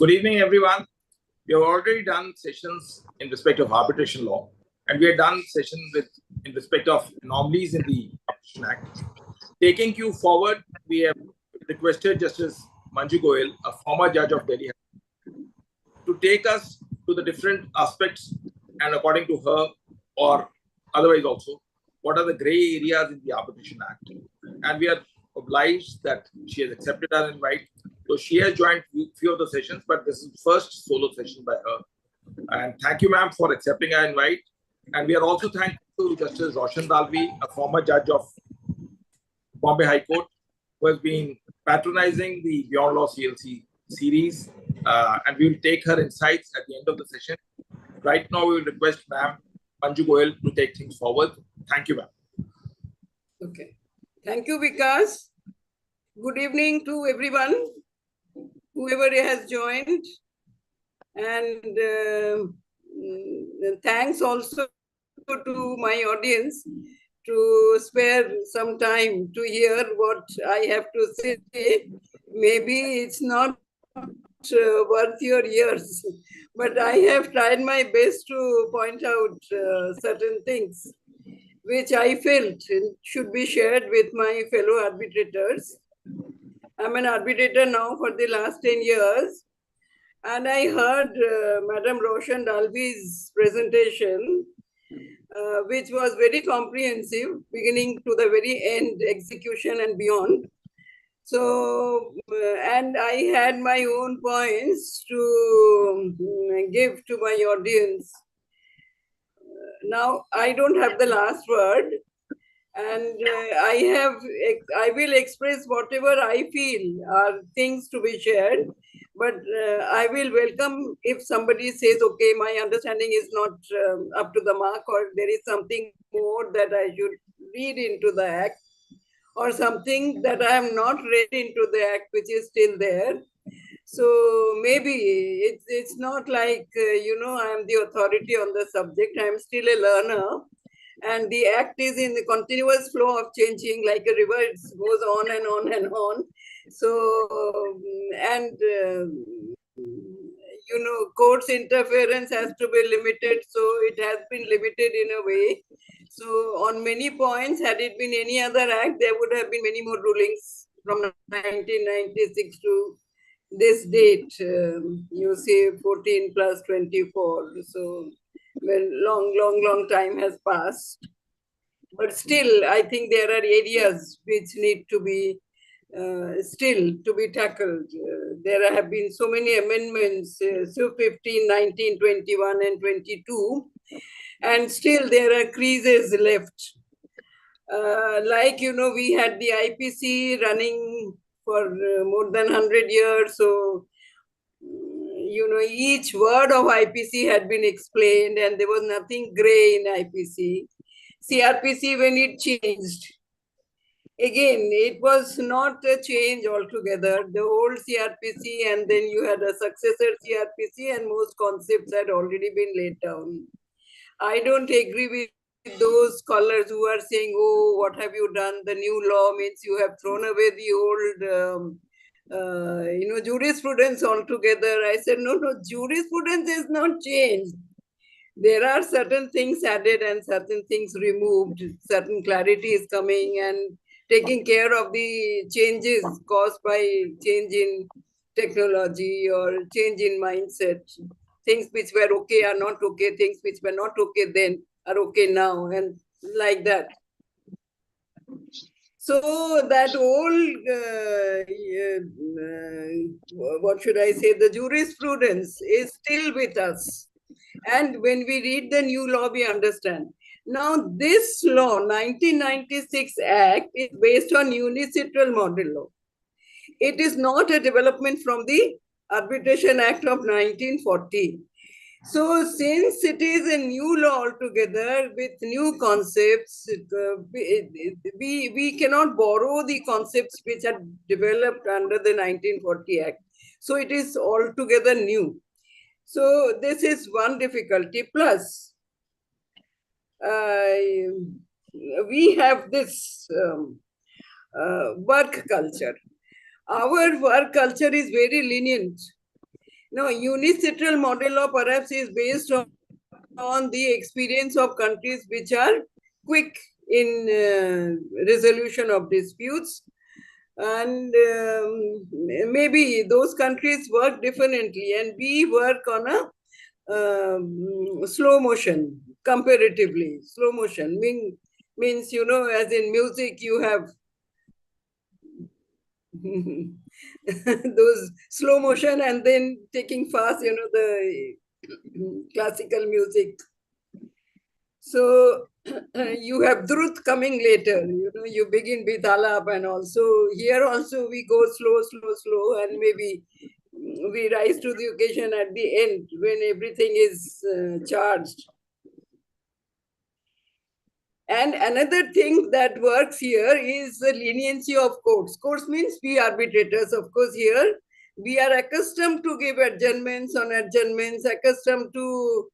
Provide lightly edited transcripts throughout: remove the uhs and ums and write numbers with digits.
Good evening, everyone. We have already done sessions in respect of arbitration law, and we have done sessions in respect of anomalies in the Arbitration Act. Taking you forward, we have requested Justice Manju Goel, a former judge of Delhi, to take us to the different aspects and according to her, or otherwise also, what are the gray areas in the Arbitration Act. And we are obliged that she has accepted our invite. So she has joined few of the sessions, but this is the first solo session by her. And thank you, ma'am, for accepting our invite. And we are also thankful to Justice Roshan Dalvi, a former judge of Bombay High Court, who has been patronizing the Beyond Law CLC series. And we will take her insights at the end of the session. Right now, we will request ma'am Manju Goel to take things forward. Thank you, ma'am. Okay. Thank you, Vikas. Good evening to everyone, whoever has joined. And thanks also to my audience to spare some time to hear what I have to say. Maybe it's not worth your ears, but I have tried my best to point out certain things which I felt should be shared with my fellow arbitrators. I'm an arbitrator now for the last 10 years. And I heard Madam Roshan Dalvi's presentation, which was very comprehensive, beginning to the very end, execution and beyond. So, and I had my own points to give to my audience. Now, I don't have the last word, and I will express whatever I feel are things to be shared. But I will welcome if somebody says, okay, my understanding is not up to the mark, or there is something more that I should read into the act, or something that I am not read into the act, which is still there. So maybe it's not like, I am the authority on the subject. I am still a learner. And the act is in the continuous flow of changing, like a river, it goes on and on and on. So, and, court's interference has to be limited. So it has been limited in a way. So on many points, had it been any other act, there would have been many more rulings from 1996 to this date. You see 14 plus 24. So long time has passed. But still, I think there are areas which need to be still to be tackled. There have been so many amendments, so 15, 19, 21 and 22, and still there are creases left. We had the IPC running for more than 100 years, so each word of IPC had been explained and there was nothing gray in IPC. CRPC, when it changed, again, it was not a change altogether. The old CRPC, and then you had a successor CRPC, and most concepts had already been laid down. I don't agree with those scholars who are saying, oh, what have you done? The new law means you have thrown away the old jurisprudence altogether. I said, no, jurisprudence is not changed. There are certain things added and certain things removed. Certain clarity is coming and taking care of the changes caused by change in technology or change in mindset. Things which were okay are not okay. Things which were not okay then are okay now, and like that. So that old, what should I say, the jurisprudence is still with us. And when we read the new law, we understand. Now, this law, 1996 Act, is based on unilateral model law. It is not a development from the Arbitration Act of 1940. So, since it is a new law altogether with new concepts, we cannot borrow the concepts which are developed under the 1940 Act. So, it is altogether new. So, this is one difficulty. Plus, we have this work culture. Our work culture is very lenient. No, unilateral model law perhaps is based on the experience of countries which are quick in resolution of disputes. And maybe those countries work differently, and we work on a slow motion, comparatively. Slow motion means, as in music, you have those slow motion and then taking fast, the classical music. So you have Drut coming later, you begin with Alap, and also here also we go slow, slow, slow, and maybe we rise to the occasion at the end when everything is charged. And another thing that works here is the leniency of courts. Courts means we arbitrators. Of course, here we are accustomed to give adjournments on adjournments, accustomed to,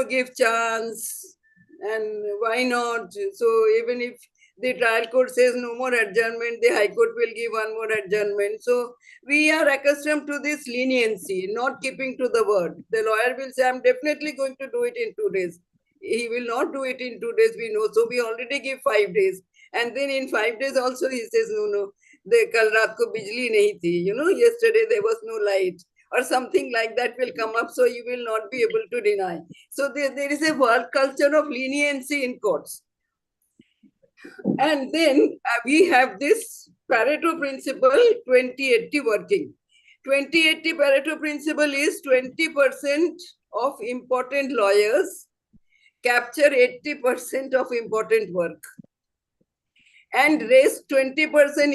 give chance. And why not? So even if the trial court says no more adjournment, the high court will give one more adjournment. So we are accustomed to this leniency, not keeping to the word. The lawyer will say, I'm definitely going to do it in 2 days. He will not do it in 2 days, we know. So we already give 5 days. And then in 5 days also he says, no, the kal raat ko bijli nahi thi. Yesterday there was no light. Or something like that will come up, so you will not be able to deny. So there is a work culture of leniency in courts. And then we have this Pareto principle, 20-80 working. 20-80 Pareto principle is 20% of important lawyers capture 80% of important work, and rest 20%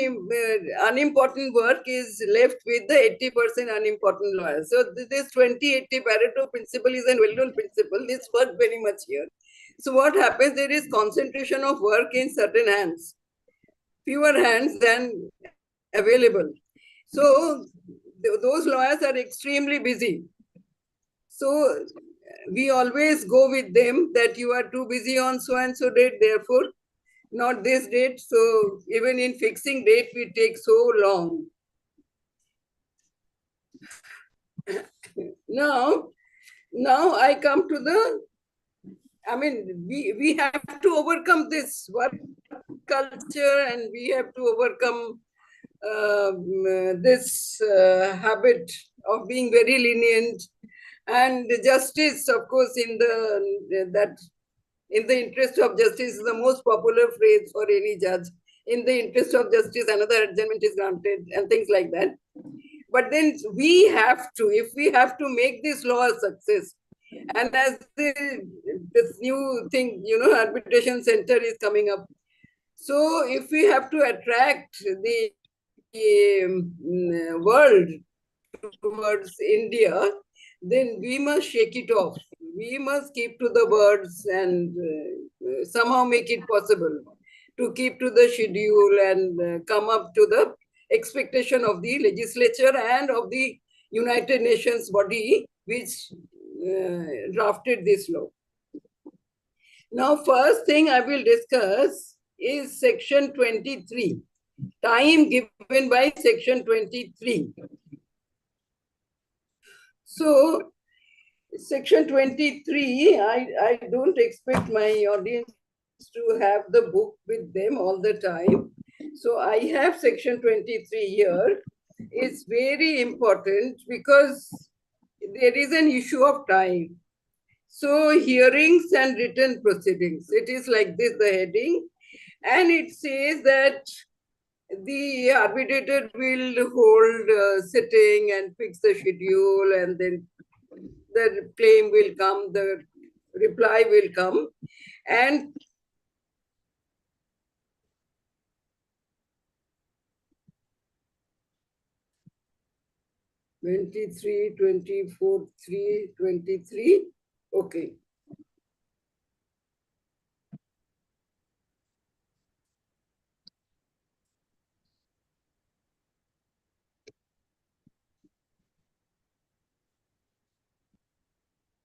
unimportant work is left with the 80% unimportant lawyers. So this 20-80 Pareto principle is a well-known principle. This works very much here. So what happens, there is concentration of work in certain hands, fewer hands than available. So those lawyers are extremely busy. So we always go with them that you are too busy on so and so date, therefore not this date. So even in fixing date, we take so long. Now I come to we have to overcome this work culture, and we have to overcome this habit of being very lenient. And justice, of course, in the interest of justice is the most popular phrase for any judge. In the interest of justice, another adjournment is granted, and things like that. But then if we have to make this law a success, and as this new thing, arbitration center is coming up. So if we have to attract the world towards India, then we must shake it off. We must keep to the words and somehow make it possible to keep to the schedule and come up to the expectation of the legislature and of the United Nations body which drafted this law. Now, first thing I will discuss is section 23, time given by section 23. So, section 23, I don't expect my audience to have the book with them all the time. So, I have section 23 here. It's very important because there is an issue of time. So, hearings and written proceedings. It is like this, the heading. And it says that the arbitrator will hold a sitting and fix the schedule, and then the claim will come, the reply will come, and (23, 24, 3, 23). Okay.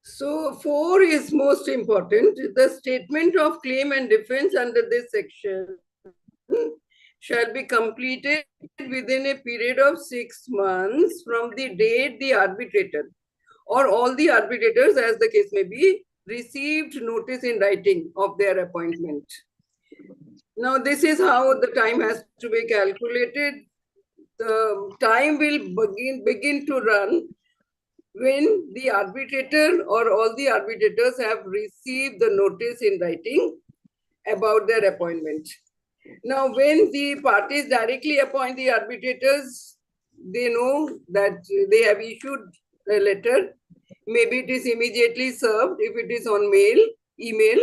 So 4 is most important. The statement of claim and defense under this section shall be completed within a period of 6 months from the date the arbitrator or all the arbitrators, as the case may be, received notice in writing of their appointment. Now, this is how the time has to be calculated. The time will begin to run when the arbitrator or all the arbitrators have received the notice in writing about their appointment. Now, when the parties directly appoint the arbitrators, they know that they have issued a letter. Maybe it is immediately served if it is on mail, email,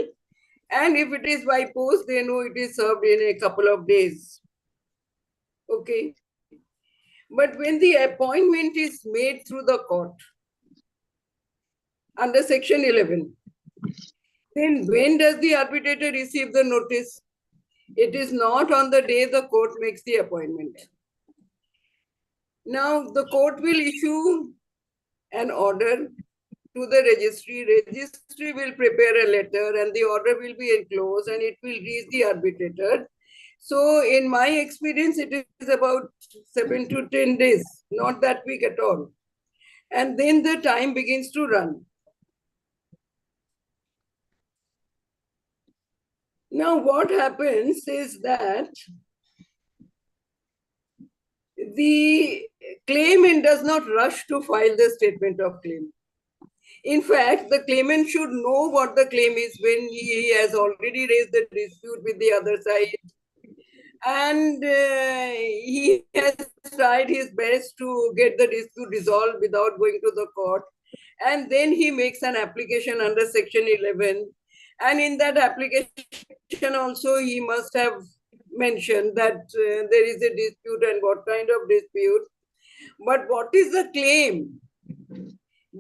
and if it is by post, they know it is served in a couple of days. Okay. But when the appointment is made through the court under section 11, then when does the arbitrator receive the notice? It is not on the day the court makes the appointment. Now, the court will issue an order to the registry. Registry will prepare a letter and the order will be enclosed and it will reach the arbitrator. So, in my experience, it is about 7 to 10 days, not that week at all. And then the time begins to run. Now, what happens is that the claimant does not rush to file the statement of claim. In fact, the claimant should know what the claim is when he has already raised the dispute with the other side. And he has tried his best to get the dispute resolved without going to the court. And then he makes an application under section 11. And in that application also, he must have mentioned that there is a dispute and what kind of dispute. But what is the claim?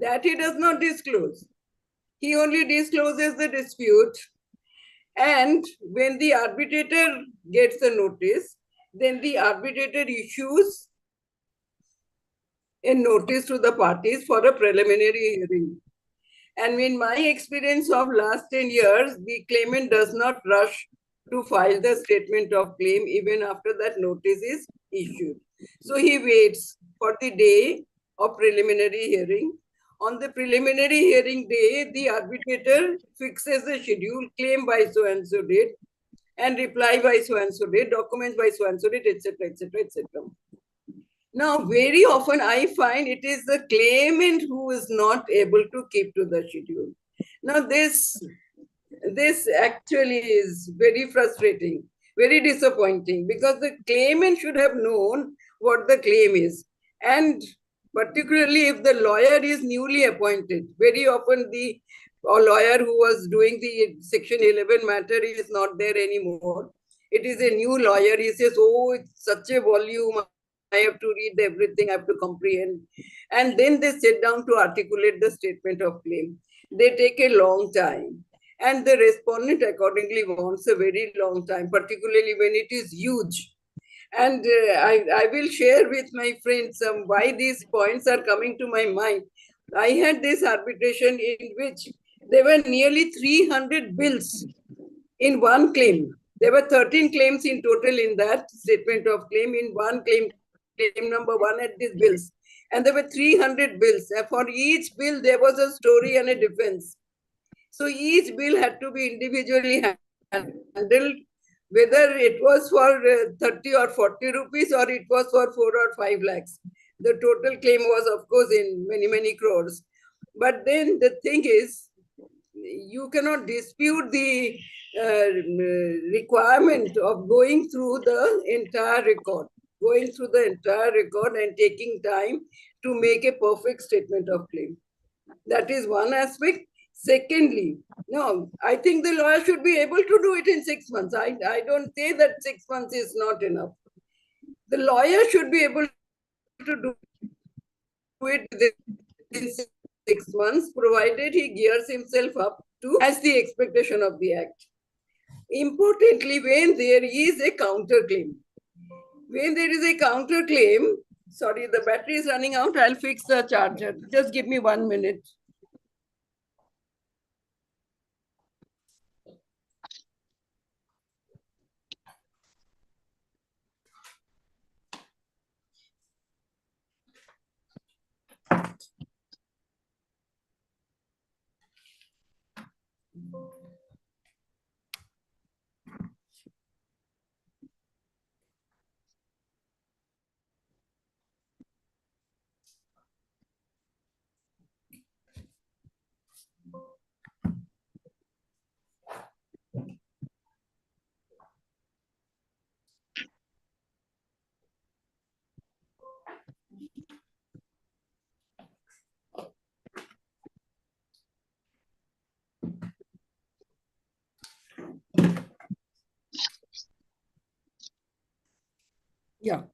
That he does not disclose. He only discloses the dispute. And when the arbitrator gets the notice, then the arbitrator issues a notice to the parties for a preliminary hearing. And in my experience of last 10 years, the claimant does not rush to file the statement of claim even after that notice is issued. So he waits for the day of preliminary hearing. On the preliminary hearing day, the arbitrator fixes the schedule, claim by so and so date, and reply by so and so date, documents by so and so date, etc., etc., etc. Now, very often I find it is the claimant who is not able to keep to the schedule. Now, this actually is very frustrating, very disappointing, because the claimant should have known what the claim is. And particularly if the lawyer is newly appointed, very often the lawyer who was doing the section 11 matter is not there anymore. It is a new lawyer. He says, oh, it's such a volume. I have to read everything, I have to comprehend. And then they sit down to articulate the statement of claim. They take a long time. And the respondent accordingly wants a very long time, particularly when it is huge. And I will share with my friends why these points are coming to my mind. I had this arbitration in which there were nearly 300 bills in one claim. There were 13 claims in total in that statement of claim. In one claim, claim number one had these bills. And there were 300 bills. For each bill, there was a story and a defense. So each bill had to be individually handled, whether it was for 30 or 40 rupees or it was for 4 or 5 lakhs. The total claim was, of course, in many, many crores. But then the thing is, you cannot dispute the requirement of going through the entire record, and taking time to make a perfect statement of claim. That is one aspect. Secondly, no, I think the lawyer should be able to do it in 6 months. I don't say that 6 months is not enough. The lawyer should be able to do it within 6 months, provided he gears himself up to as the expectation of the act. Importantly, when there is a counterclaim. When there is a counterclaim, sorry, the battery is running out. I'll fix the charger. Just give me 1 minute. Yeah.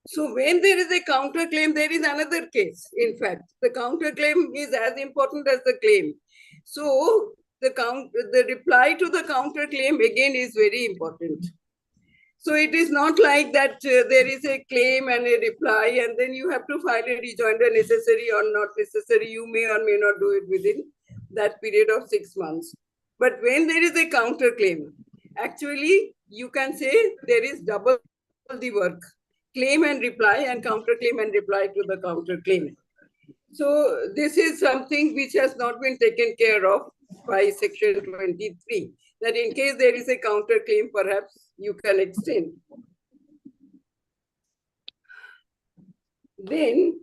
So when there is a counterclaim, there is another case. In fact, the counterclaim is as important as the claim. So the reply to the counterclaim again is very important. So it is not like that there is a claim and a reply, and then you have to file a rejoinder necessary or not necessary. You may or may not do it within that period of 6 months. But when there is a counterclaim, actually you can say there is double the work: claim and reply, and counterclaim and reply to the counterclaim. So this is something which has not been taken care of by section 23, that in case there is a counterclaim, perhaps you can extend. Then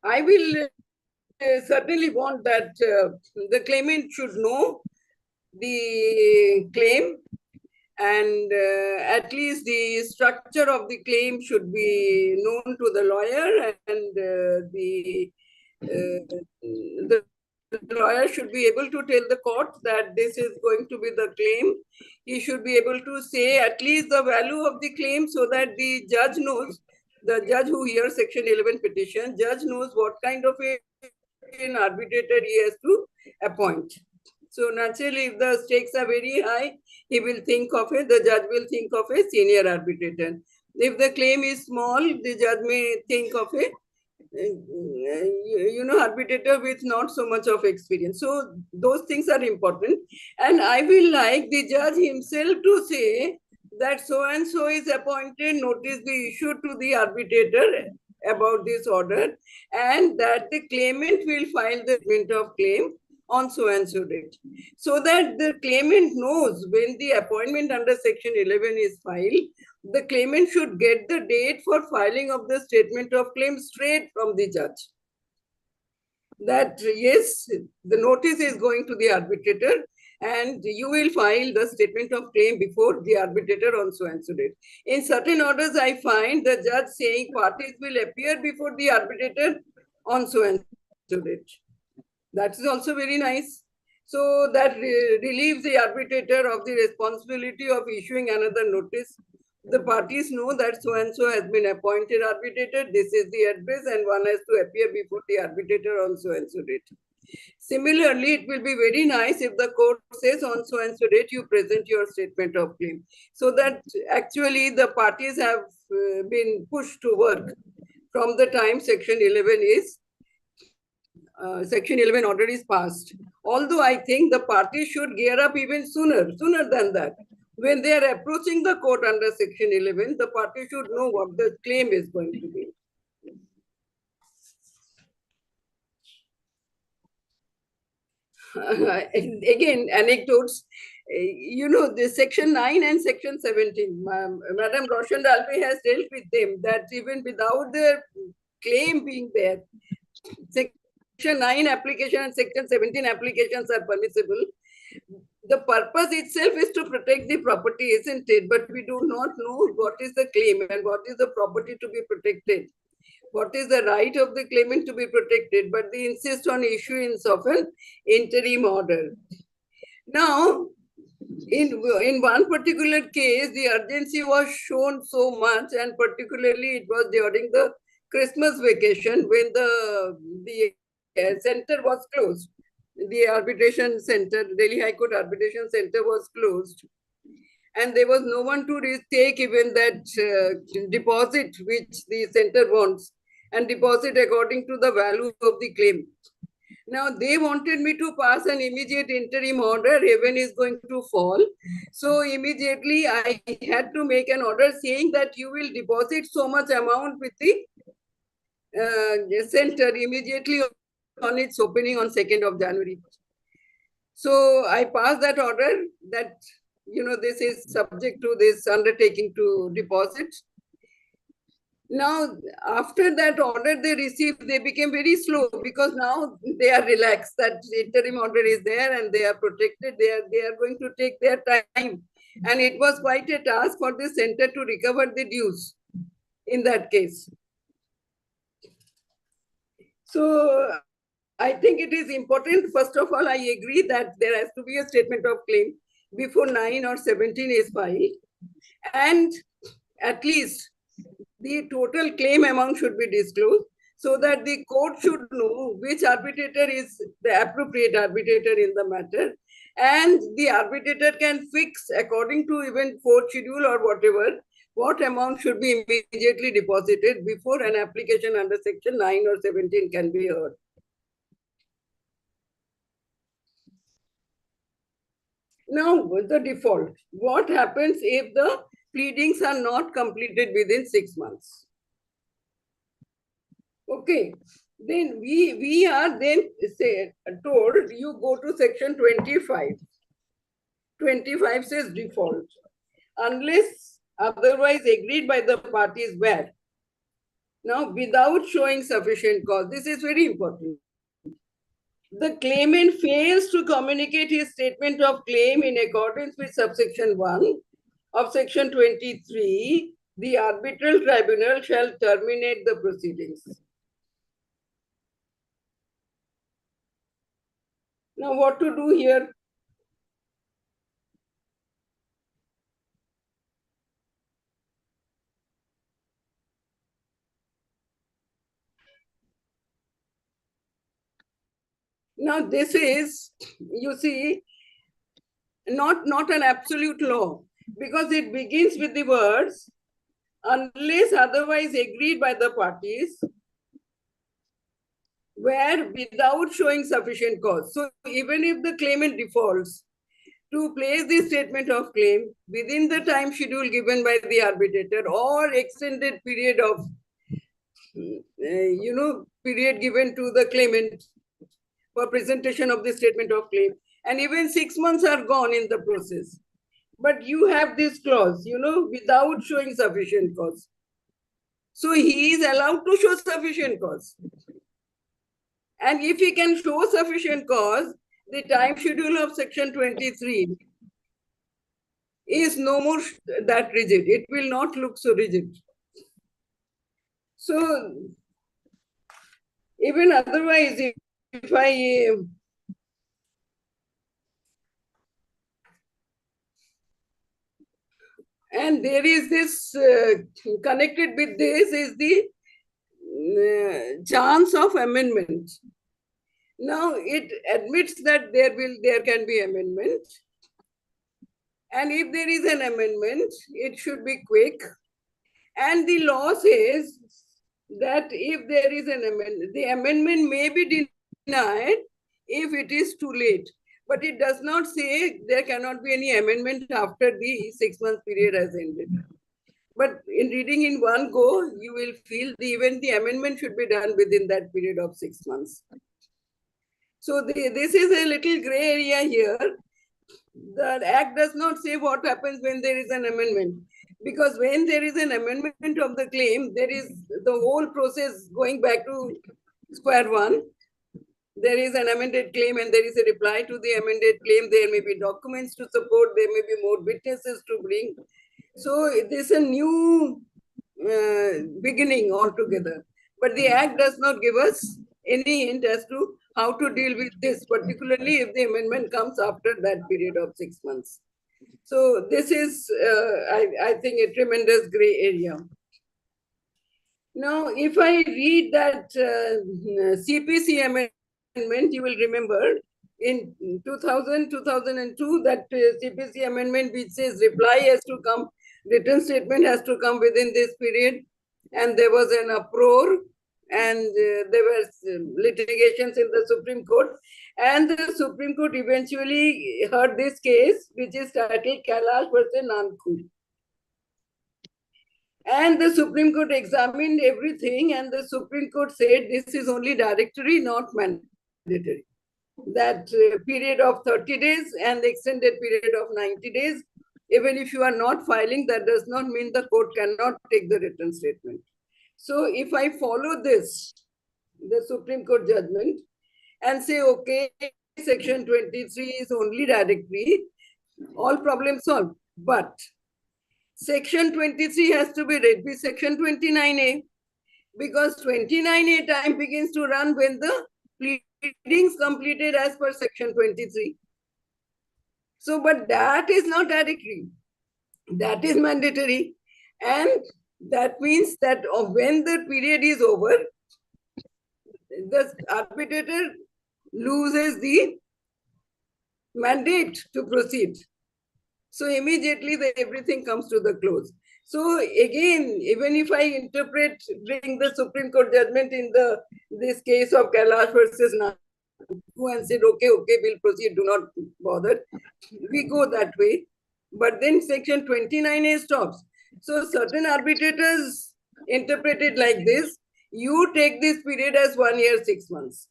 I will certainly want that the claimant should know the claim, and at least the structure of the claim should be known to the lawyer, and the lawyer should be able to tell the court that this is going to be the claim. He should be able to say at least the value of the claim, so that the judge knows, the judge who hears section 11 petition, judge knows what kind of an arbitrator he has to appoint. So naturally, if the stakes are very high, he will think of it, the judge will think of a senior arbitrator. If the claim is small, the judge may think of a arbitrator with not so much of experience. So those things are important. And I will like the judge himself to say that so and so is appointed, notice be issued to the arbitrator about this order, and that the claimant will file the statement of claim on so and so date, so that the claimant knows when the appointment under section 11 is filed, the claimant should get the date for filing of the statement of claim straight from the judge. That yes, the notice is going to the arbitrator, and you will file the statement of claim before the arbitrator on so and so date. In certain orders, I find the judge saying parties will appear before the arbitrator on so and so date. That is also very nice. So that relieves the arbitrator of the responsibility of issuing another notice. The parties know that so and so has been appointed arbitrator, this is the address, and one has to appear before the arbitrator on so and so date. Similarly, it will be very nice if the court says on so and so date you present your statement of claim, so that actually the parties have been pushed to work from the time section 11 is section 11 order is passed. Although I think the parties should gear up even sooner than that. When they are approaching the court under section 11, the party should know what the claim is going to be. Again, anecdotes. The section 9 and section 17, Madam Roshan Dalvi has dealt with them, that even without the claim being there, section 9 application and section 17 applications are permissible. The purpose itself is to protect the property, isn't it? But we do not know what is the claim and what is the property to be protected. What is the right of the claimant to be protected? But they insist on issuance of an interim order. Now, in one particular case, the urgency was shown so much, and particularly it was during the Christmas vacation when the center was closed. The arbitration center, Delhi High Court Arbitration Center was closed. And there was no one to take even that deposit which the center wants, and deposit according to the value of the claim. Now they wanted me to pass an immediate interim order, heaven is going to fall. So immediately I had to make an order saying that you will deposit so much amount with the center immediately on its opening on 2nd of January. So I passed that order that, this is subject to this undertaking to deposit. Now, after that order they received, they became very slow because now they are relaxed that interim order is there and they are protected. They are going to take their time. And it was quite a task for the center to recover the dues in that case. So I think it is important. First of all, I agree that there has to be a statement of claim before 9 or 17 is filed. And at least the total claim amount should be disclosed so that the court should know which arbitrator is the appropriate arbitrator in the matter. And the arbitrator can fix, according to even court schedule or whatever, what amount should be immediately deposited before an application under section 9 or 17 can be heard. Now, the default. What happens if the pleadings are not completed within 6 months? Okay, then we are then told you go to section 25. 25 says default. Unless otherwise agreed by the parties where. Now, without showing sufficient cause, this is very important. The claimant fails to communicate his statement of claim in accordance with subsection 1 of section 23, the arbitral tribunal shall terminate the proceedings. Now, what to do here? Now, this is, you see, not an absolute law because it begins with the words, unless otherwise agreed by the parties, where without showing sufficient cause. So, even if the claimant defaults, to place the statement of claim within the time schedule given by the arbitrator or extended period of, period given to the claimant for presentation of the statement of claim. And even 6 months are gone in the process. But you have this clause, without showing sufficient cause. So he is allowed to show sufficient cause. And if he can show sufficient cause, the time schedule of section 23 is no more that rigid. It will not look so rigid. So even otherwise, if I and there is this connected with this is the chance of amendment. Now it admits that there can be amendment, and if there is an amendment, it should be quick. And the law says that if there is an amendment, the amendment may be denied if it is too late. But it does not say there cannot be any amendment after the 6-month period has ended. But in reading in one go, you will feel even the amendment should be done within that period of 6 months. So this is a little gray area here. The Act does not say what happens when there is an amendment. Because when there is an amendment of the claim, there is the whole process going back to square one. There is an amended claim and there is a reply to the amended claim. There may be documents to support. There may be more witnesses to bring. So this is a new beginning altogether. But the Act does not give us any hint as to how to deal with this, particularly if the amendment comes after that period of 6 months. So this is, I think, a tremendous gray area. Now, if I read that CPC amendment, you will remember in 2000, 2002, that CPC amendment which says reply has to come, written statement has to come within this period. And there was an uproar and there were litigations in the Supreme Court, and the Supreme Court eventually heard this case, which is titled Kailash versus Nanku. And the Supreme Court examined everything, and the Supreme Court said this is only directory, not mandatory. That period of 30 days and the extended period of 90 days, even if you are not filing, that does not mean the court cannot take the written statement. So if I follow this, the Supreme Court judgment, and say, okay, section 23 is only directory, all problems solved. But section 23 has to be read with section 29A, because 29A time begins to run when the pleadings completed as per section 23. So, but that is not directory. That is mandatory. And that means that when the period is over, the arbitrator loses the mandate to proceed. So immediately everything comes to the close. So again, even if I interpret, bring the Supreme Court judgment in this case of Kailash versus Nanku and said, okay, we'll proceed, do not bother. We go that way. But then section 29A stops. So certain arbitrators interpret it like this: you take this period as 1 year, 6 months.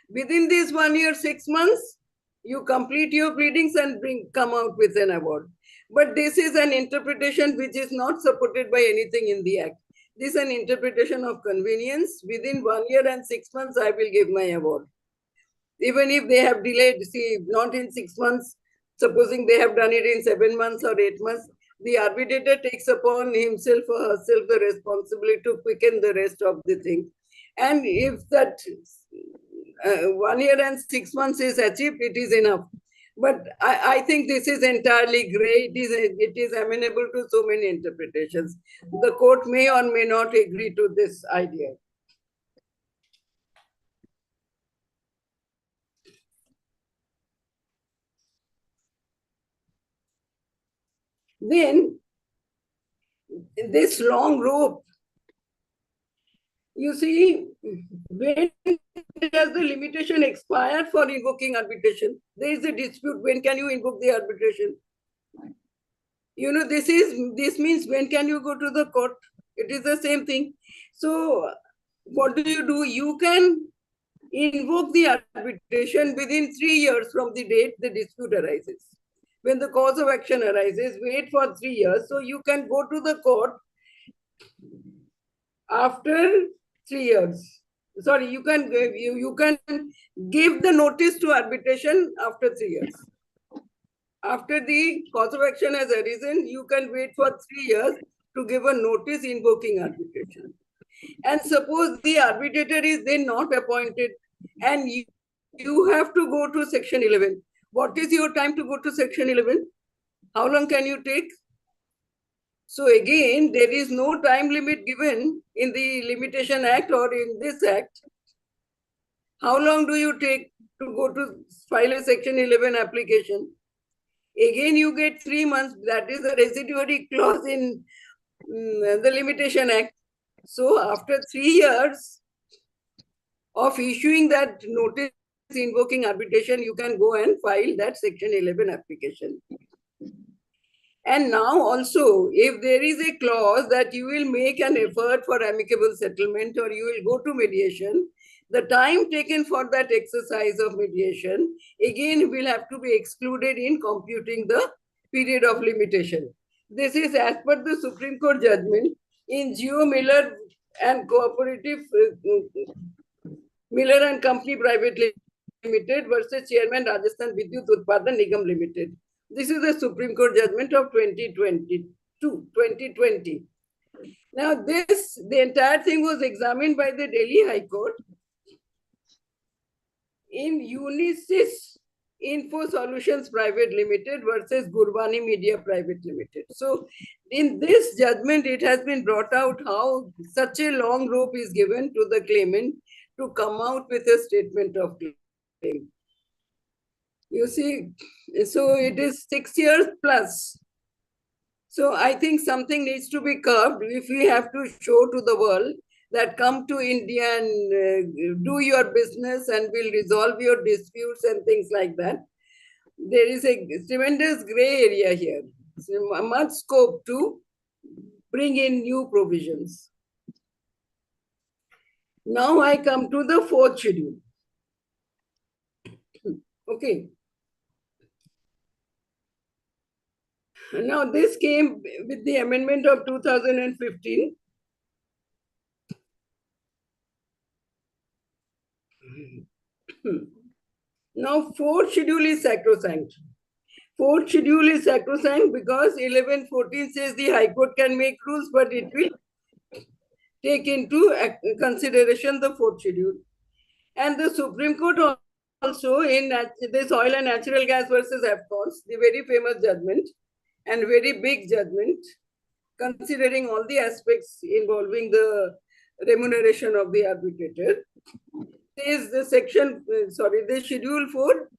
Within this 1 year, 6 months, you complete your pleadings and come out with an award. But this is an interpretation which is not supported by anything in the Act. This is an interpretation of convenience. Within 1 year and 6 months, I will give my award. Even if they have delayed, see, not in 6 months, supposing they have done it in 7 months or 8 months, the arbitrator takes upon himself or herself the responsibility to quicken the rest of the thing. And if that 1 year and 6 months is achieved, it is enough. But I think this is entirely gray. It is amenable to so many interpretations. The court may or may not agree to this idea. Then, this long rope, you see, when does the limitation expire for invoking arbitration? There is a dispute. When can you invoke the arbitration? You know, this means when can you go to the court? It is the same thing. So what do? You can invoke the arbitration within 3 years from the date the dispute arises. When the cause of action arises, wait for 3 years. So you can go to the court after 3 years. Sorry, you can give the notice to arbitration after 3 years. After the cause of action has arisen, you can wait for 3 years to give a notice invoking arbitration. And suppose the arbitrator is then not appointed and you have to go to section 11. What is your time to go to section 11? How long can you take? So again, there is no time limit given in the Limitation Act or in this Act. How long do you take to go to file a section 11 application? Again, you get 3 months. That is the residuary clause in the Limitation Act. So after 3 years of issuing that notice invoking arbitration, you can go and file that section 11 application. And now also, if there is a clause that you will make an effort for amicable settlement or you will go to mediation, the time taken for that exercise of mediation, again, will have to be excluded in computing the period of limitation. This is as per the Supreme Court judgment in Geo Miller and Cooperative Miller and Company Private Limited versus Chairman Rajasthan Vidyut Utpadan Nigam Limited. This is the Supreme Court judgment of 2020. Now the entire thing was examined by the Delhi High Court in Unisys Info Solutions Private Limited versus Gurbani Media Private Limited. So in this judgment, it has been brought out how such a long rope is given to the claimant to come out with a statement of claim. You see, so it is 6 years plus. So I think something needs to be curbed if we have to show to the world that come to India and do your business and will resolve your disputes and things like that. There is a tremendous gray area here. So much scope to bring in new provisions. Now I come to the fourth schedule. Okay. Now this came with the amendment of 2015. Now fourth schedule is sacrosanct. Fourth schedule is sacrosanct because 1114 says the High Court can make rules, but it will take into consideration the fourth schedule. And the Supreme Court also in this oil and natural gas versus AFCONS, the very famous judgment and very big judgment, considering all the aspects involving the remuneration of the arbitrator, says the the schedule 4,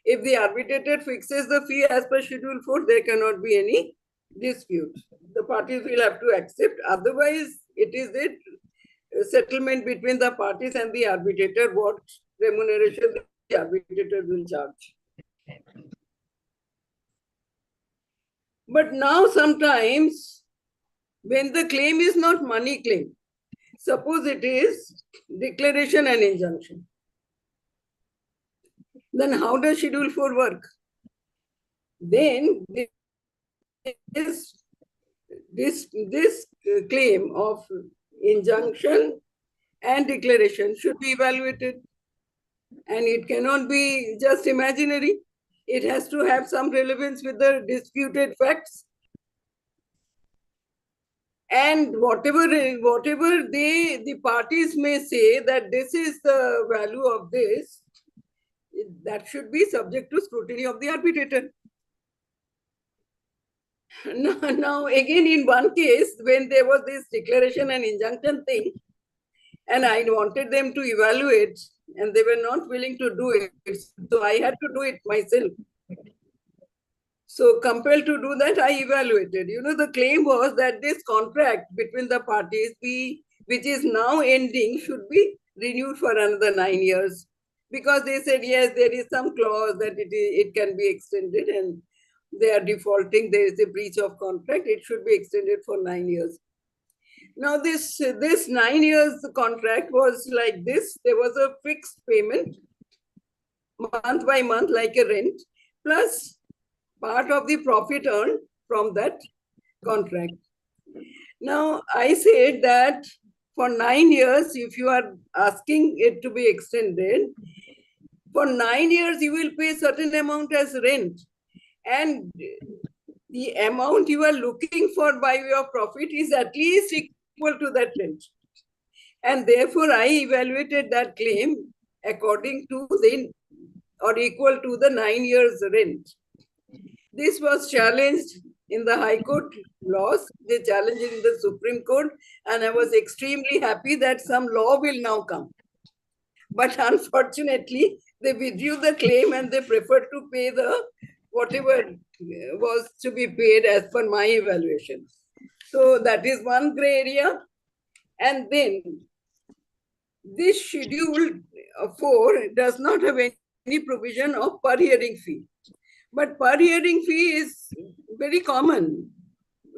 if the arbitrator fixes the fee as per schedule 4, there cannot be any dispute. The parties will have to accept. Otherwise, it is a settlement between the parties and the arbitrator what remuneration the arbitrator will charge. But now sometimes when the claim is not money claim, suppose it is declaration and injunction, then how does schedule 4 work? Then this claim of injunction and declaration should be evaluated, and it cannot be just imaginary. It has to have some relevance with the disputed facts. And whatever the parties may say that this is the value of this, that should be subject to scrutiny of the arbitrator. Now again, in one case, when there was this declaration and injunction thing, and I wanted them to evaluate, and they were not willing to do it, so I had to do it myself. So compelled to do that, I evaluated. The claim was that this contract between the parties, which is now ending, should be renewed for another 9 years. Because they said, yes, there is some clause that it can be extended, and they are defaulting, there is a breach of contract, it should be extended for 9 years. Now this 9 years contract was like this. There was a fixed payment month by month like a rent, plus part of the profit earned from that contract. Now I said that for 9 years, if you are asking it to be extended, for 9 years you will pay certain amount as rent, and the amount you are looking for by way of profit is at least equal to that rent. And therefore, I evaluated that claim according to or equal to the 9 years rent. This was challenged in the High Court laws. They challenged in the Supreme Court, and I was extremely happy that some law will now come. But unfortunately, they withdrew the claim and they preferred to pay whatever was to be paid as per my evaluation. So that is one gray area. And then this schedule 4 does not have any provision of per hearing fee. But per hearing fee is very common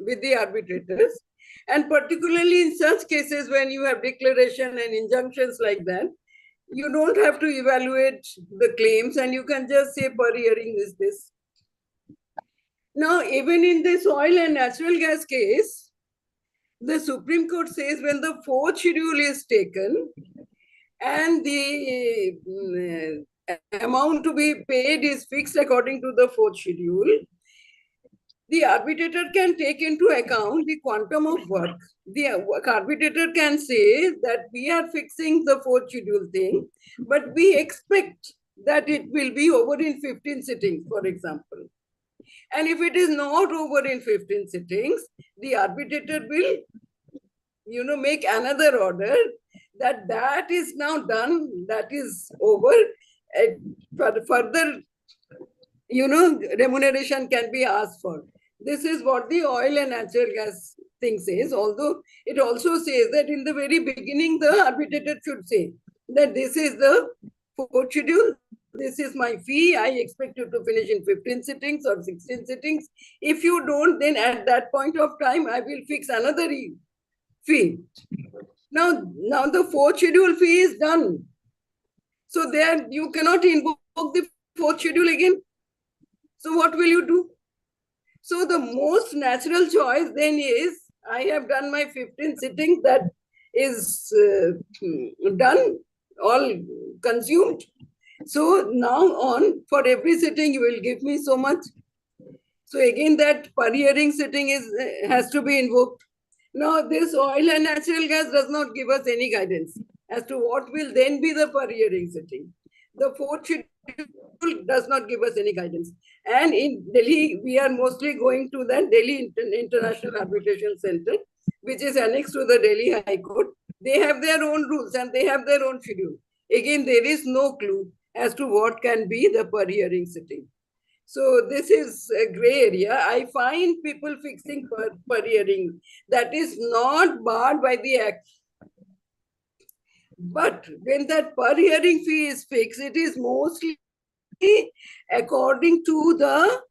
with the arbitrators. And particularly in such cases when you have declaration and injunctions like that, you don't have to evaluate the claims and you can just say per hearing is this. Now, even in this oil and natural gas case, the Supreme Court says when the fourth schedule is taken and the amount to be paid is fixed according to the fourth schedule, the arbitrator can take into account the quantum of work. The arbitrator can say that we are fixing the fourth schedule thing, but we expect that it will be over in 15 sittings, for example. And if it is not over in 15 sittings, the arbitrator will, make another order that is now done, that is over. Further, remuneration can be asked for. This is what the oil and natural gas thing says, although it also says that in the very beginning, the arbitrator should say that this is the fourth schedule, this is my fee, I expect you to finish in 15 sittings or 16 sittings. If you don't, then at that point of time, I will fix another fee. Now the fourth schedule fee is done. So there you cannot invoke the fourth schedule again. So what will you do? So the most natural choice then is, I have done my 15 sittings, that is done, all consumed. So now on, for every sitting, you will give me so much. So again, that per hearing sitting has to be invoked. Now, this oil and natural gas does not give us any guidance as to what will then be the per hearing sitting. The fourth schedule does not give us any guidance. And in Delhi, we are mostly going to the Delhi International Arbitration Center, which is annexed to the Delhi High Court. They have their own rules and they have their own schedule. Again, there is no clue as to what can be the per hearing sitting. So this is a gray area. I find people fixing per hearing. That is not barred by the Act. But when that per hearing fee is fixed, it is mostly according to the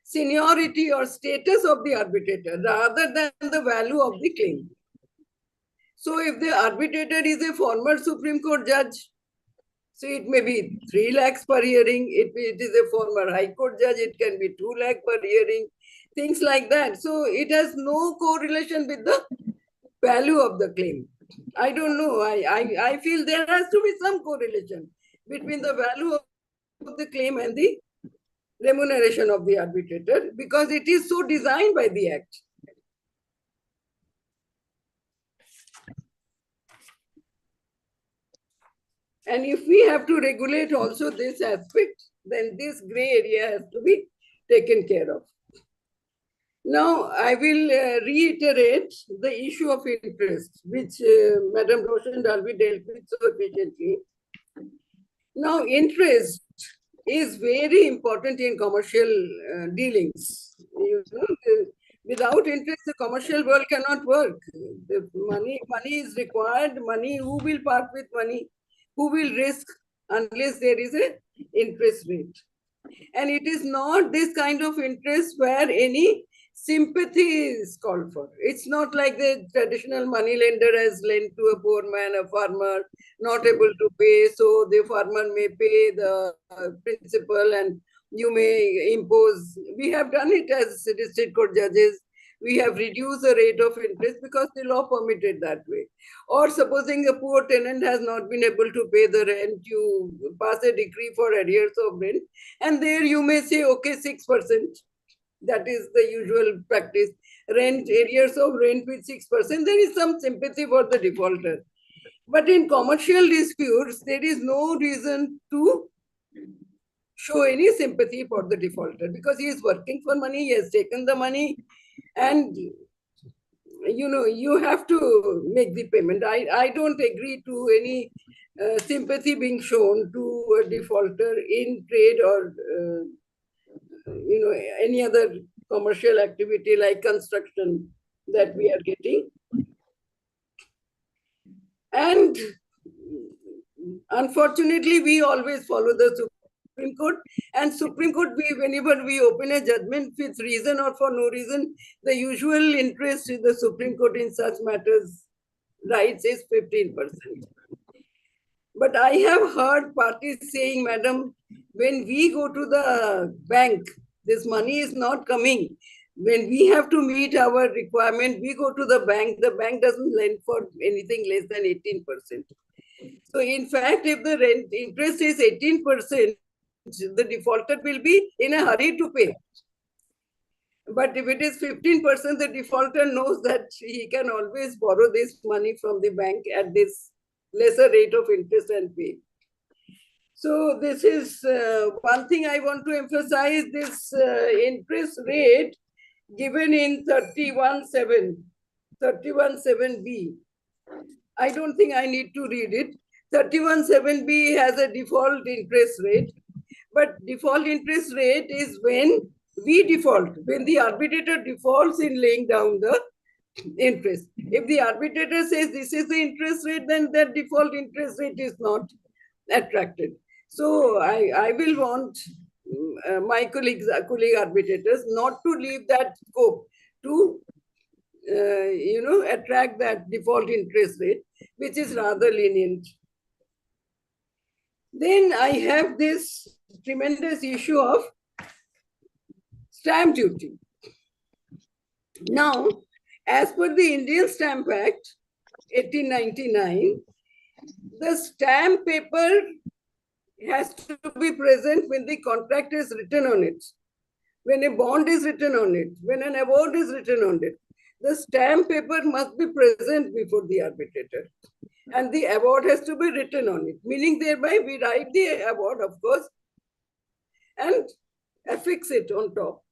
seniority or status of the arbitrator rather than the value of the claim. So if the arbitrator is a former Supreme Court judge, so it may be 3 lakhs per hearing. If it is a former High Court judge, it can be 2 lakh per hearing, things like that. So it has no correlation with the value of the claim. I don't know. I feel there has to be some correlation between the value of the claim and the remuneration of the arbitrator, because it is so designed by the Act. And if we have to regulate also this aspect, then this gray area has to be taken care of. Now, I will reiterate the issue of interest, which Madam Roshan Dalvi dealt with so efficiently. Now, interest is very important in commercial dealings. You know, without interest, the commercial world cannot work. The money is required. Money, who will part with money? Who will risk unless there is an interest rate? And it is not this kind of interest where any sympathy is called for. It's not like the traditional money lender has lent to a poor man, a farmer, not able to pay, so the farmer may pay the principal and you may impose. We have done it as district court judges. We have reduced the rate of interest because the law permitted that way. Or supposing a poor tenant has not been able to pay the rent, you pass a decree for arrears of rent, and there you may say, okay, 6%. That is the usual practice. Rent, arrears of rent with 6%, there is some sympathy for the defaulter. But in commercial disputes, there is no reason to show any sympathy for the defaulter because he is working for money, he has taken the money, and you have to make the payment. I don't agree to any sympathy being shown to a defaulter in trade or any other commercial activity like construction that we are getting. And unfortunately, we always follow the Supreme Court. And Supreme Court, whenever we open a judgment with reason or for no reason, the usual interest in the Supreme Court in such matters rights is 15%. But I have heard parties saying, Madam, when we go to the bank, this money is not coming. When we have to meet our requirement, we go to the bank doesn't lend for anything less than 18%. So in fact, if the rent interest is 18%, the defaulter will be in a hurry to pay. But if it is 15%, the defaulter knows that he can always borrow this money from the bank at this lesser rate of interest and pay. So this is one thing I want to emphasize, this interest rate given in 31(7)(b). I don't think I need to read it. 31(7)(b) has a default interest rate, but default interest rate is when we default, when the arbitrator defaults in laying down the interest. If the arbitrator says this is the interest rate, then that default interest rate is not attracted. So I will want my colleague arbitrators not to leave that scope to attract that default interest rate, which is rather lenient. Then I have this tremendous issue of stamp duty. Now, as per the Indian Stamp Act 1899, the stamp paper has to be present when the contract is written on it, when a bond is written on it, when an award is written on it. The stamp paper must be present before the arbitrator, and the award has to be written on it, meaning thereby we write the award, of course, and affix it on top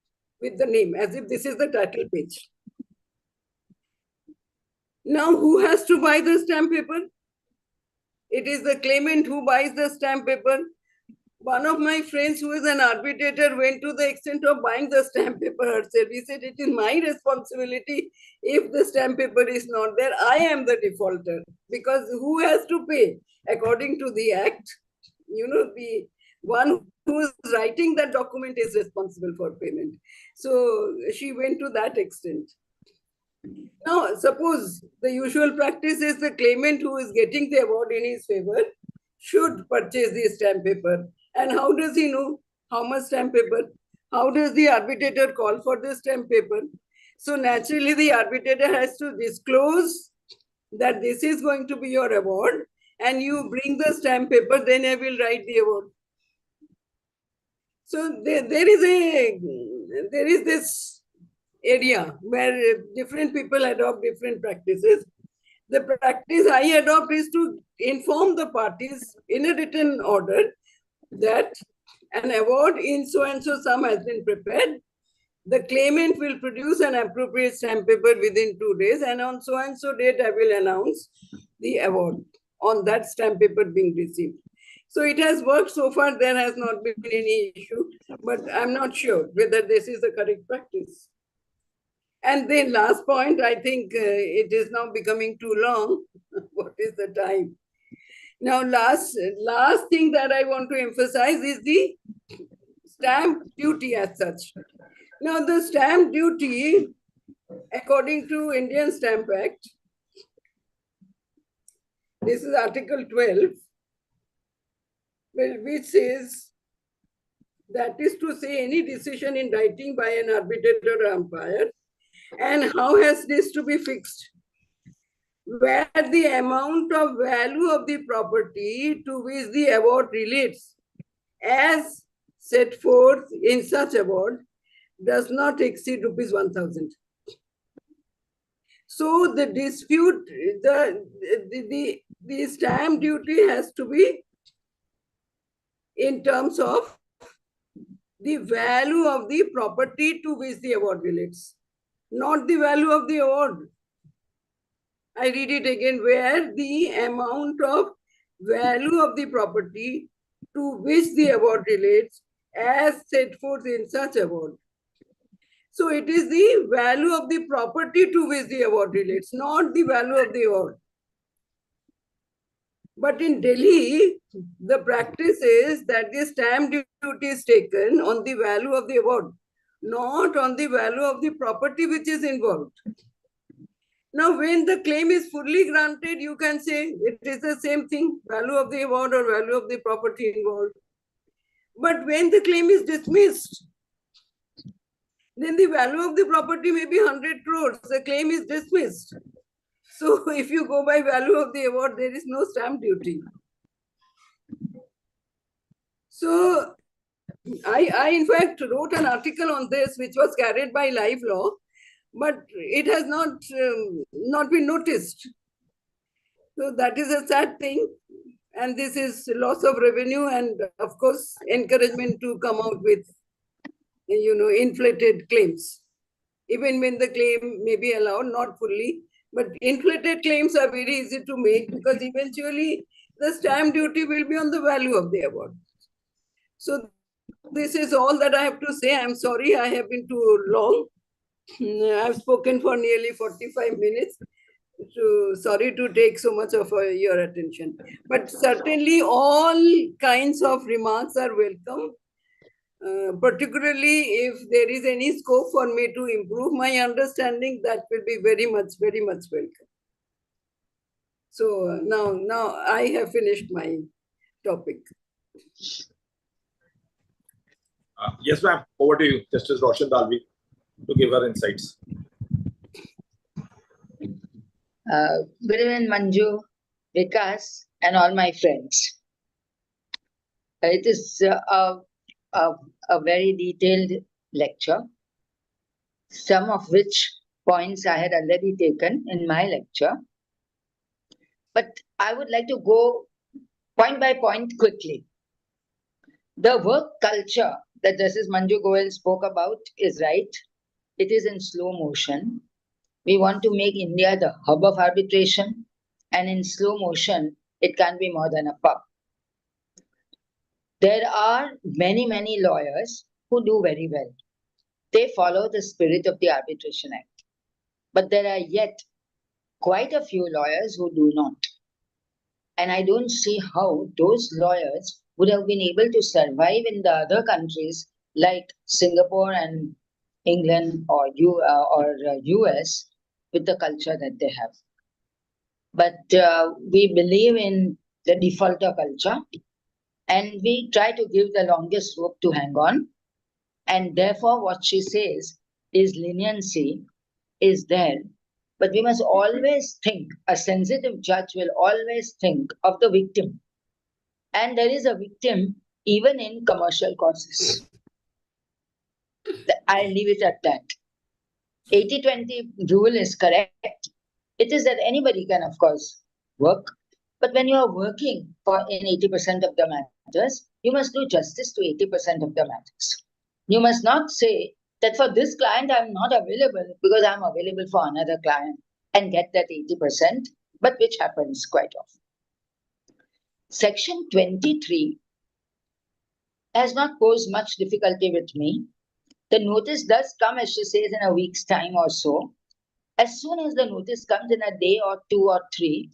with the name as if this is the title page. Now, who has to buy the stamp paper? It is the claimant who buys the stamp paper. One of my friends who is an arbitrator went to the extent of buying the stamp paper herself. He said, it is my responsibility if the stamp paper is not there. I am the defaulter, because who has to pay? According to the act, the one who is writing that document is responsible for payment. So she went to that extent. Now, suppose the usual practice is the claimant who is getting the award in his favor should purchase the stamp paper. And how does he know how much stamp paper? How does the arbitrator call for the stamp paper? So naturally, the arbitrator has to disclose that this is going to be your award, and you bring the stamp paper, then I will write the award. So there is this area where different people adopt different practices. The practice I adopt is to inform the parties in a written order that an award in so and so sum has been prepared. The claimant will produce an appropriate stamp paper within 2 days, and on so and so date I will announce the award on that stamp paper being received. So it has worked so far, there has not been any issue, but I'm not sure whether this is the correct practice. And then last point, I think it is now becoming too long. What is the time? Now, last thing that I want to emphasize is the stamp duty as such. Now, the stamp duty, according to Indian Stamp Act, this is Article 12, which says, that is to say, any decision in writing by an arbitrator or umpire. And how has this to be fixed? Where the amount of value of the property to which the award relates, as set forth in such award, does not exceed rupees 1,000. So the dispute, the stamp duty has to be in terms of the value of the property to which the award relates, not the value of the award. I read it again, where the amount of value of the property to which the award relates as set forth in such award. So it is the value of the property to which the award relates, not the value of the award. But in Delhi, the practice is that the stamp duty is taken on the value of the award, not on the value of the property which is involved. Now, when the claim is fully granted, you can say it is the same thing, value of the award or value of the property involved. But when the claim is dismissed, then the value of the property may be 100 crores. The claim is dismissed. So if you go by value of the award, there is no stamp duty. So I in fact wrote an article on this, which was carried by Live Law, but it has not been noticed. So that is a sad thing. And this is loss of revenue and, of course, encouragement to come out with, inflated claims. Even when the claim may be allowed, not fully, but inflated claims are very easy to make, because eventually the stamp duty will be on the value of the award. So this is all that I have to say. I'm sorry I have been too long. I've spoken for nearly 45 minutes. So sorry to take so much of your attention. But certainly all kinds of remarks are welcome. Particularly if there is any scope for me to improve my understanding, that will be very much welcome. So now I have finished my topic. Yes, ma'am. Over to you, Justice Roshan Dalvi, to give her insights. Good evening, Manju, Vikas, and all my friends. It is a very detailed lecture, some of which points I had already taken in my lecture. But I would like to go point by point quickly. The work culture that Justice Manju Goel spoke about is right. It is in slow motion. We want to make India the hub of arbitration, and in slow motion, it can be more than a pub. There are many lawyers who do very well. They follow the spirit of the Arbitration Act. But there are yet quite a few lawyers who do not. And I don't see how those lawyers would have been able to survive in the other countries like Singapore and England or US with the culture that they have. But we believe in the defaulter culture, and we try to give the longest rope to hang on. And therefore, what she says is leniency is there. But we must always think, a sensitive judge will always think of the victim. And there is a victim even in commercial causes. I'll leave it at that. 80-20 rule is correct. It is that anybody can, of course, work. But when you are working in 80% of the matters, you must do justice to 80% of the matters. You must not say that for this client I'm not available because I'm available for another client and get that 80%, but which happens quite often. Section 23 has not posed much difficulty with me. The notice does come, as she says, in a week's time or so. As soon as the notice comes in a day or 2 or 3,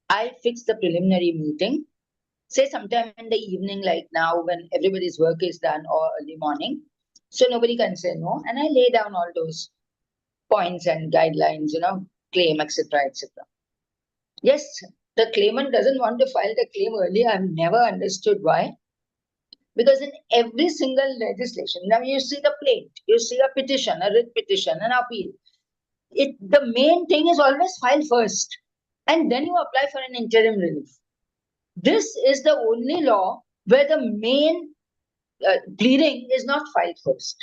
I fix the preliminary meeting, say sometime in the evening like now when everybody's work is done, or early morning, so nobody can say no, and I lay down all those points and guidelines, claim, etc., etc. Yes, the claimant doesn't want to file the claim early. I've never understood why. Because in every single legislation, now you see the plaint, you see a petition, a writ petition, an appeal. The main thing is always file first, and then you apply for an interim relief. This is the only law where the main pleading is not filed first.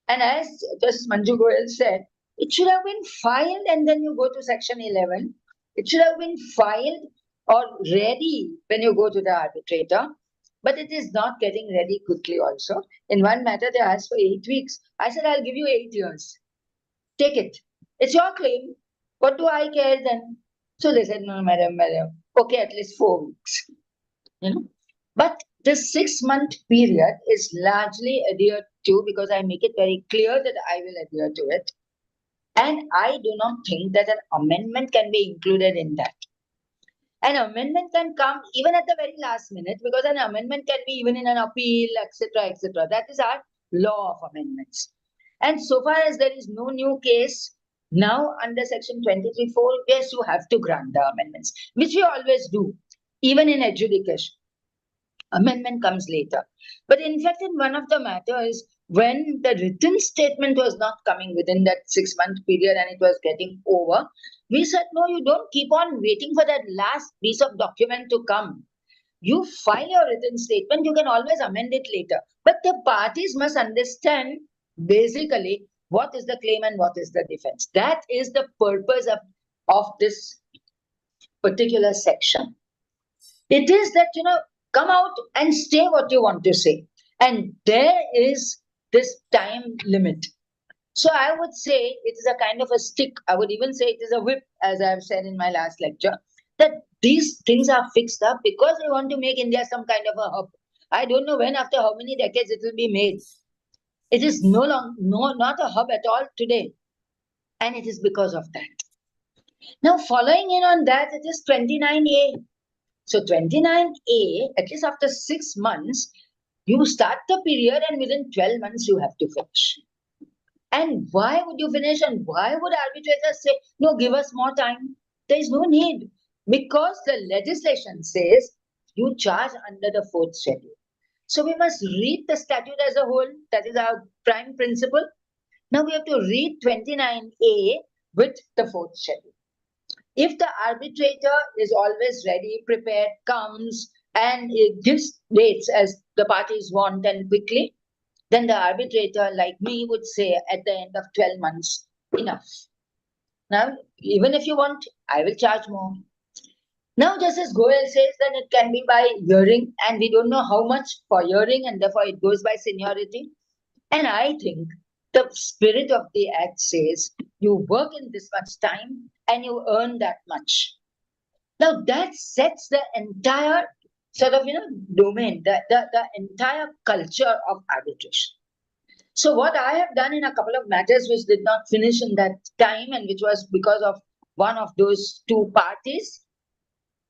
And as Justice Manju Goel said, it should have been filed and then you go to Section 11. It should have been filed or ready when you go to the arbitrator. But it is not getting ready quickly also. In one matter, they asked for 8 weeks. I said, I'll give you 8 years. Take it. It's your claim. What do I care then? So they said, no, madam. Okay, at least 4 weeks. But the 6-month period is largely adhered to because I make it very clear that I will adhere to it. And I do not think that an amendment can be included in that. An amendment can come even at the very last minute because an amendment can be even in an appeal, etc., etc. That is our law of amendments. And so far as there is no new case, now under Section 23(4), yes, you have to grant the amendments, which we always do, even in adjudication. Amendment comes later. But in fact, in one of the matters, when the written statement was not coming within that 6-month period and it was getting over, we said, no, you don't keep on waiting for that last piece of document to come. You file your written statement, you can always amend it later. But the parties must understand basically what is the claim and what is the defense. That is the purpose of this particular section. It is that, come out and say what you want to say. And there is this time limit. So I would say it is a kind of a stick. I would even say it is a whip, as I have said in my last lecture, that these things are fixed up because we want to make India some kind of a hub. I don't know when, after how many decades it will be made. It is not a hub at all today. And it is because of that. Now, following in on that, it is 29A. So 29A, at least after 6 months, you start the period and within 12 months you have to finish. And why would you finish? And why would arbitrators say, no, give us more time? There is no need. Because the legislation says you charge under the fourth schedule. So we must read the statute as a whole. That is our prime principle. Now we have to read 29A with the fourth schedule. If the arbitrator is always ready, prepared, comes, and it gives dates as the parties want and quickly, then the arbitrator, like me, would say at the end of 12 months, enough. Now, even if you want, I will charge more. Now, Justice Goel says that it can be by hearing, and we don't know how much for hearing, and therefore it goes by seniority. And I think the spirit of the act says you work in this much time and you earn that much. Now, that sets the entire sort of domain, the entire culture of arbitration. So what I have done in a couple of matters which did not finish in that time and which was because of one of those two parties,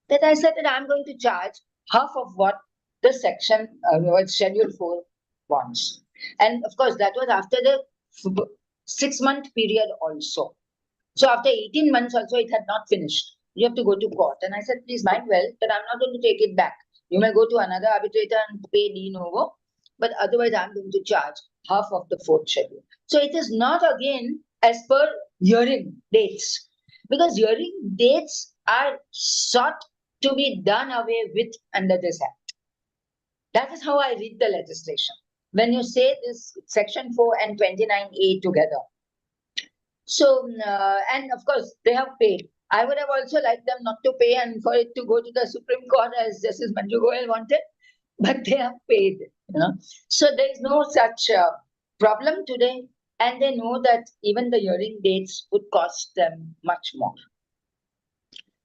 that I said that I'm going to charge half of what the section, Schedule 4 wants. And of course, that was after the 6-month period also. So after 18 months also, it had not finished. You have to go to court. And I said, please mind well that I'm not going to take it back. You may go to another arbitrator and pay de novo, but otherwise I'm going to charge half of the fourth schedule. So it is not again as per hearing dates, because hearing dates are sought to be done away with under this act. That is how I read the legislation. When you say this section 4 and 29A together. So, and of course, they have paid. I would have also liked them not to pay and for it to go to the Supreme Court as Justice Manju Goel wanted, but they have paid. So there is no such problem today, and they know that even the hearing dates would cost them much more.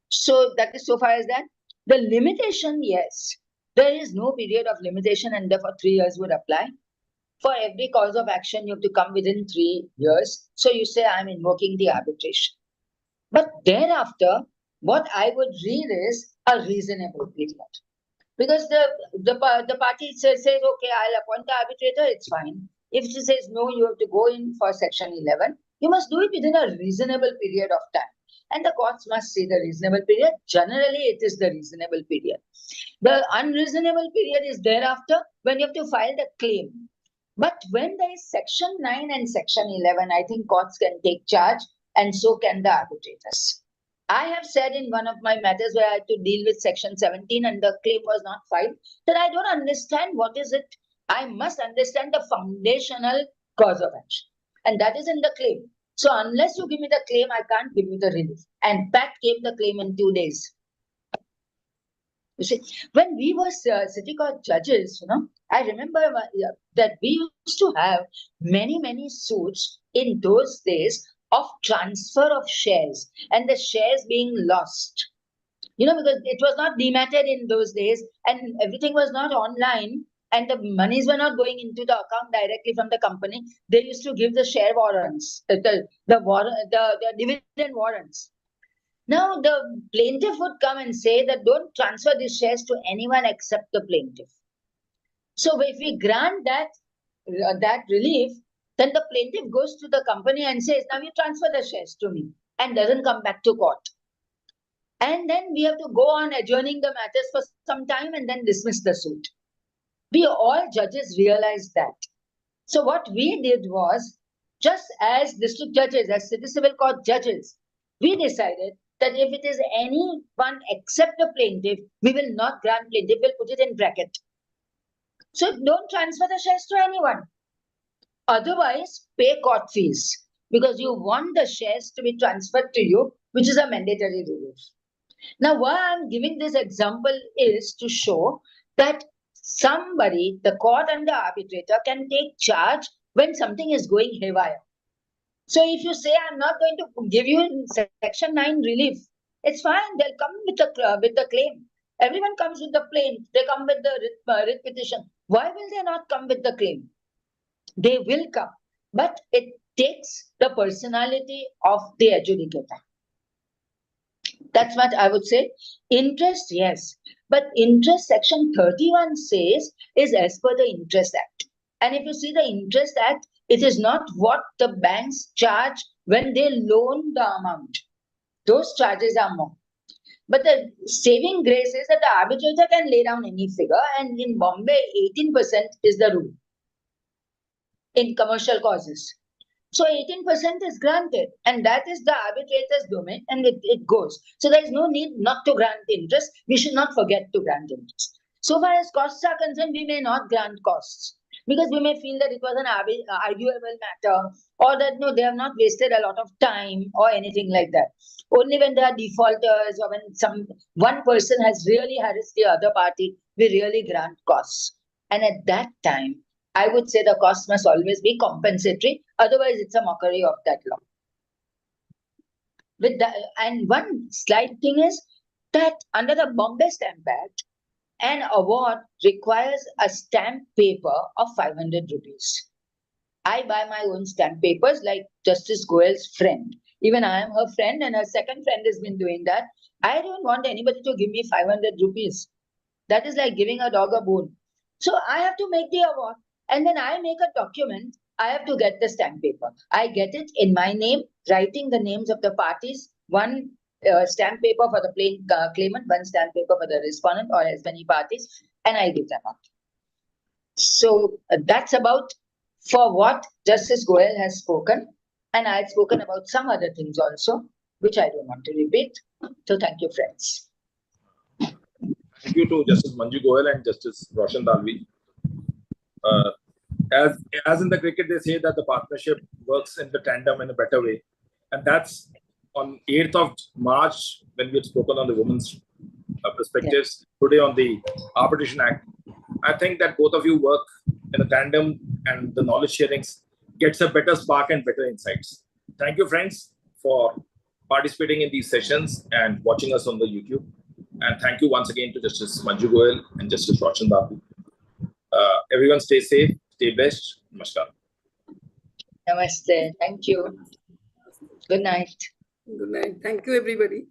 So that is so far as that. The limitation, yes, there is no period of limitation, and therefore 3 years would apply. For every cause of action, you have to come within 3 years. So you say, I'm invoking the arbitration. But thereafter, what I would read is a reasonable period. Because the party says, okay, I'll appoint the arbitrator, it's fine. If she says, no, you have to go in for section 11, you must do it within a reasonable period of time. And the courts must say the reasonable period. Generally, it is the reasonable period. The unreasonable period is thereafter when you have to file the claim. But when there is section 9 and section 11, I think courts can take charge, and so can the arbitrators. I have said in one of my matters where I had to deal with section 17 and the claim was not filed, that I don't understand what is it. I must understand the foundational cause of action. And that is in the claim. So unless you give me the claim, I can't give you the relief. And Pat gave the claim in 2 days. You see, when we were city court judges, I remember that we used to have many suits in those days of transfer of shares and the shares being lost. Because it was not dematted in those days and everything was not online and the monies were not going into the account directly from the company. They used to give the share warrants, the dividend warrants. Now, the plaintiff would come and say that don't transfer these shares to anyone except the plaintiff. So, if we grant that relief, then the plaintiff goes to the company and says, now you transfer the shares to me, and doesn't come back to court. And then we have to go on adjourning the matters for some time and then dismiss the suit. We all judges realized that. So, what we did was, just as district judges, as civil court judges, we decided that if it is anyone except the plaintiff, we will not grant plaintiff, we'll put it in bracket. So don't transfer the shares to anyone. Otherwise, pay court fees because you want the shares to be transferred to you, which is a mandatory relief. Now, why I'm giving this example is to show that somebody, the court and the arbitrator, can take charge when something is going haywire. So if you say, I'm not going to give you section 9 relief, it's fine. They'll come with the claim. Everyone comes with the plaint. They come with the writ petition. Why will they not come with the claim? They will come, but it takes the personality of the adjudicator. That's what I would say. Interest, yes. But interest, section 31 says, is as per the Interest Act. And if you see the Interest Act, it is not what the banks charge when they loan the amount. Those charges are more. But the saving grace is that the arbitrator can lay down any figure, and in Bombay, 18% is the rule in commercial causes. So 18% is granted, and that is the arbitrator's domain, and it goes. So there is no need not to grant interest. We should not forget to grant interest. So far as costs are concerned, we may not grant costs because we may feel that it was an arguable matter, or that no, they have not wasted a lot of time or anything like that. Only when there are defaulters or when one person has really harassed the other party, we really grant costs. And at that time, I would say the cost must always be compensatory. Otherwise, it's a mockery of that law. With that, and one slight thing is that under the Bombay Stamp Act, an award requires a stamp paper of 500 rupees. I buy my own stamp papers like Justice Goel's friend. Even I am her friend, and her second friend has been doing that. I don't want anybody to give me 500 rupees. That is like giving a dog a bone. So I have to make the award. And then I make a document. I have to get the stamp paper. I get it in my name, writing the names of the parties, one stamp paper for the claimant, one stamp paper for the respondent, or as many parties, and I give them out. So that's about for what Justice Goel has spoken. And I had spoken about some other things also, which I don't want to repeat. So thank you, friends. Thank you to Justice Manju Goel and Justice Roshan Dalvi. As in the cricket, they say that the partnership works in the tandem in a better way. And that's on 8th of March, when we had spoken on the women's perspectives, today on the Arbitration Act. I think that both of you work in a tandem, and the knowledge sharing gets a better spark and better insights. Thank you, friends, for participating in these sessions and watching us on the YouTube. And thank you once again to Justice Manju Goel and Justice Roshan Dalvi. Everyone stay safe, stay blessed. Namaskar. Namaste. Thank you. Good night. Good night. Thank you, everybody.